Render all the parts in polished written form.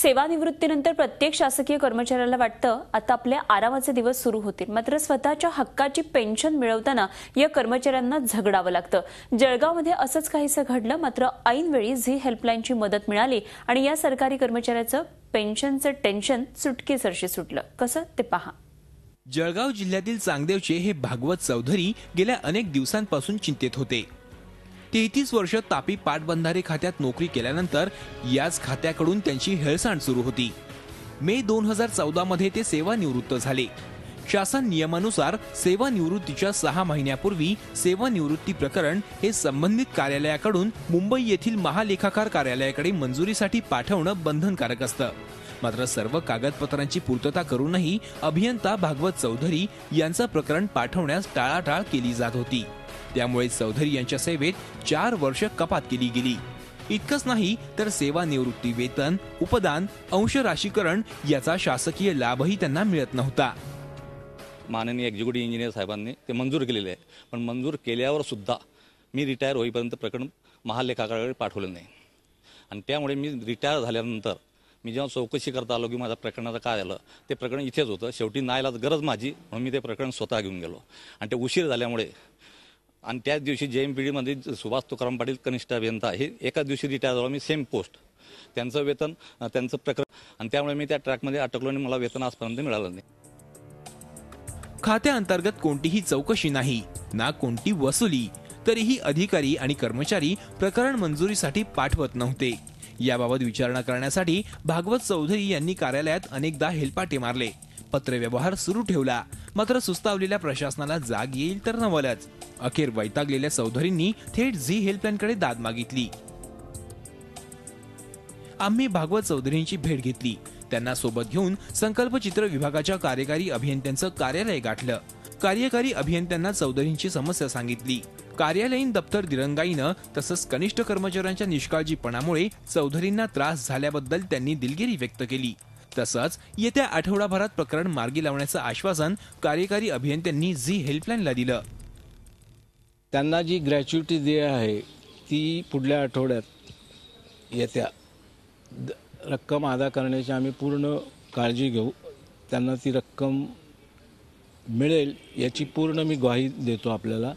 सेवानिवृत्तीनंतर प्रत्येक शासकीय कर्मचाऱ्याला वाटतं आता आपले आरामाचे दिवस सुरू होतील, मात्र स्वतःच्या हक्काची पेन्शन मिळवताना या कर्मचाऱ्यांना झगडावं लागतं। जळगावमध्ये असंच काहीसं घडलं, मात्र ऐनवेळी झी हेल्पलाईनची मदत मिळाली आणि या सरकारी कर्मचाऱ्याचं पेन्शनचं टेन्शन चुटकीसरशी सुटलं। कसं ते पहा। जळगाव जिल्ह्यातील चांगदेवचे हे भागवत चौधरी गेल्या अनेक दिवसांपासून चिंतेत होते। 33 वर्ष तापी पाटबंधारे खात्यात नोकरी केल्यानंतर याच खात्याकडून त्यांची हेळसांड सुरू होती। मे 2014 मध्ये ते सेवानिवृत्त झाले। शासन नियमानुसार सेवानिवृत्तीच्या 6 महिन्यापूर्वी सेवानिवृत्ती प्रकरण हे संबंधित कार्यालयाकडून मुंबई येथील महालेखाकार कार्यालयाकडे मंजुरीसाठी पाठवणं बंधनकारक असतं। मात्र सर्व कागदपत्रांची पूर्तता करूनही अभियंता भागवत चौधरी यांचं प्रकरण पाठवण्यास टाळाटाळ केली जात होती। त्यामुळे चौधरी यांच्या सेवेत 4 वर्ष कपात केली गेली। इतकंच नाही तर सेवानिवृत्ती वेतन, उपदान, अंश राशीकरण याचा शासकीय लाभही त्यांना मिळत नव्हता। माननीय एक्झिक्युटिव्ह इंजिनियर साहेबांनी ते मंजूर केलेले आहे, पण मंजूर केल्यावर सुद्धा मी रिटायर होईपर्यंत प्रकरण महालेखाकाराकडे पाठवलं नाही। आणि त्यामुळे मी रिटायर झाल्यानंतर मी जेव्हा चौकशी करता आलो की माझ्या प्रकरणाचं काय झालं, ते प्रकरण इथेच होतं। शेवटी नाईलाज गरज माझी म्हणून मी ते प्रकरण स्वतः घेऊन गेलो आणि ते उशीर झाल्यामुळे आणि त्याच दिवशी JMPD मध्ये सुभाष तुकाराम पाटील कनिष्ठ अभियंता हे एकाच दिवशी रिटायर झालो। मी सेम पोस्ट, त्यांचं वेतन, त्यांचं प्रकरण, आणि त्यामुळे मी त्या ट्रॅकमध्ये अटकलो आणि मला वेतन आजपर्यंत मिळालं नाही। खात्याअंतर्गत कोणतीही चौकशी नाही ना कोणती वसुली, तरीही अधिकारी आणि कर्मचारी प्रकरण मंजुरीसाठी पाठवत नव्हते। याबाबत विचारणा करण्यासाठी भागवत चौधरी यांनी कार्यालयात अनेकदा हेलपाटे मारले, पत्रव्यवहार सुरू ठेवला, मात्र सुस्तावलेल्या प्रशासनाला जाग येईल तर नवलच। अखेर वैतागलेल्या चौधरींनी थेट झी हेल्पलाईनकडे दाद मागितली। आम्ही भागवत चौधरींची भेट घेतली। त्यांना सोबत घेऊन संकल्पचित्र विभागाच्या कार्यकारी अभियंत्यांचं कार्यालय गाठलं। कार्यकारी अभियंत्यांना चौधरींची समस्या सांगितली। कार्यालयीन दप्तर दिरंगाईनं तसंच कनिष्ठ कर्मचाऱ्यांच्या निष्काळजीपणामुळे चौधरींना त्रास झाल्याबद्दल त्यांनी दिलगिरी व्यक्त केली। तसंच येत्या आठवडाभरात प्रकरण मार्गी लावण्याचं आश्वासन कार्यकारी अभियंत्यांनी झी हेल्पलाईनला दिलं। त्यांना जी ग्रॅच्युटी देय आहे ती पुढल्या आठवड्यात येत्या रक्कम अदा करण्याची आम्ही पूर्ण काळजी घेऊ। त्यांना ती रक्कम मिळेल याची पूर्ण मी ग्वाही देतो आपल्याला।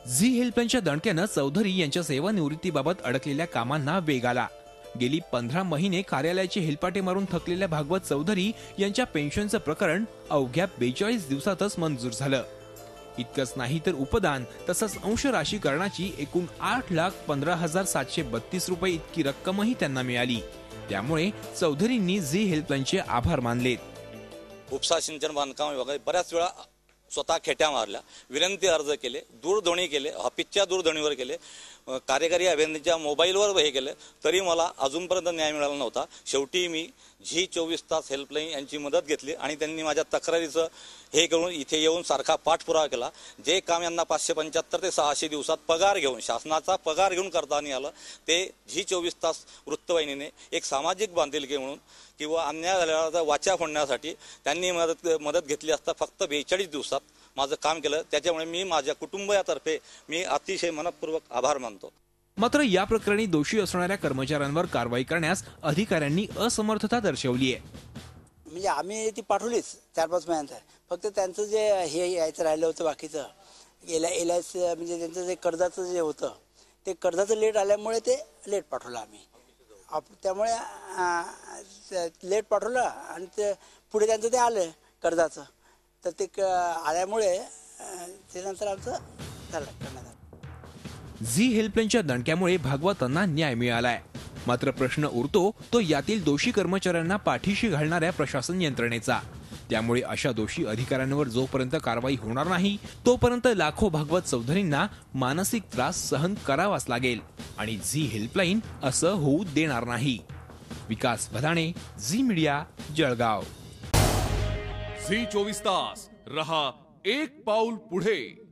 झी हेल्पलाईनच्या दणक्यानं चौधरी यांच्या सेवानिवृत्तीबाबत अडकलेल्या कामांना वेग आला। गेली 15 महिने कार्यालयाचे हेलपाटे मारून थकलेल्या भागवत चौधरी यांच्या पेन्शनचं प्रकरण अवघ्या 42 दिवसातच मंजूर झालं। इतकंच नाही तर उपदान तसंच अंश राशीकरणाची एकूण 8,15,732 रुपये इतकी रक्कमही त्यांना मिळाली। त्यामुळे चौधरींनी झी हेल्पलाईनचे आभार मानलेत। उपसा सिंचन बांधकाम विभागाने बऱ्याच वेळा स्वतः खेट्या मारल्या, विनंती अर्ज केले, दूरध्वनी केले, ऑफिसच्या दूरध्वनीवर केले, कार्यकारी अभियंत्यांच्या मोबाईलवर हे केले, तरी मला अजूनपर्यंत न्याय मिळाला नव्हता। शेवटी मी झी 24 तास हेल्पलाईन यांची मदत घेतली आणि त्यांनी माझ्या तक्रारीचं हे करून इथे येऊन सारखा पाठपुरावा केला। जे काम यांना 575 ते 600 दिवसात पगार घेऊन, शासनाचा पगार घेऊन करता नाही आलं, ते झी 24 तास वृत्तवाहिनीने एक सामाजिक बांधिलकी म्हणून किंवा अन्याय झालेला वाचा फोडण्यासाठी त्यांनी मदत घेतली असता फक्त 42 दिवसात माझं काम केलं। त्याच्यामुळे मी माझ्या कुटुंबातर्फे मी अतिशय मनपूर्वक आभार मानतो। मात्र या प्रकरणी दोषी असणाऱ्या कर्मचाऱ्यांवर कारवाई करण्यास अधिकाऱ्यांनी असमर्थता दर्शवली आहे। म्हणजे आम्ही ती पाठवलीच 4-5 महिन्यात, फक्त त्यांचं जे हे यायचं राहिलं होतं बाकीचं LIC म्हणजे त्यांचं जे कर्जाचं जे होतं ते कर्जाचं लेट आल्यामुळे ते लेट पाठवलं आम्ही। त्यामुळे लेट पाठवलं आणि ते पुढे त्यांचं ते आलं कर्जाचं, तर ते आल्यामुळे ते नंतर आमचं झालं करण्यात आलं। झी हेल्पलाईनच्या दणक्यामुळे भागवतांना न्याय मिळालाय, मात्र प्रश्न उरतो तो यातील दोषी कर्मचाऱ्यांना पाठीशी घालणाऱ्या प्रशासन यंत्रणेचा। त्यामुळे अशा दोषी अधिकाऱ्यांवर जोपर्यंत कारवाई होणार नाही तोपर्यंत लाखो भागवत चौधरींना मानसिक त्रास सहन करावाच लागेल आणि झी हेल्पलाईन असं होऊ देणार नाही। विकास भदाणे, झी मीडिया, जळगाव। झी 24 तास रहा एक पाऊल पुढे।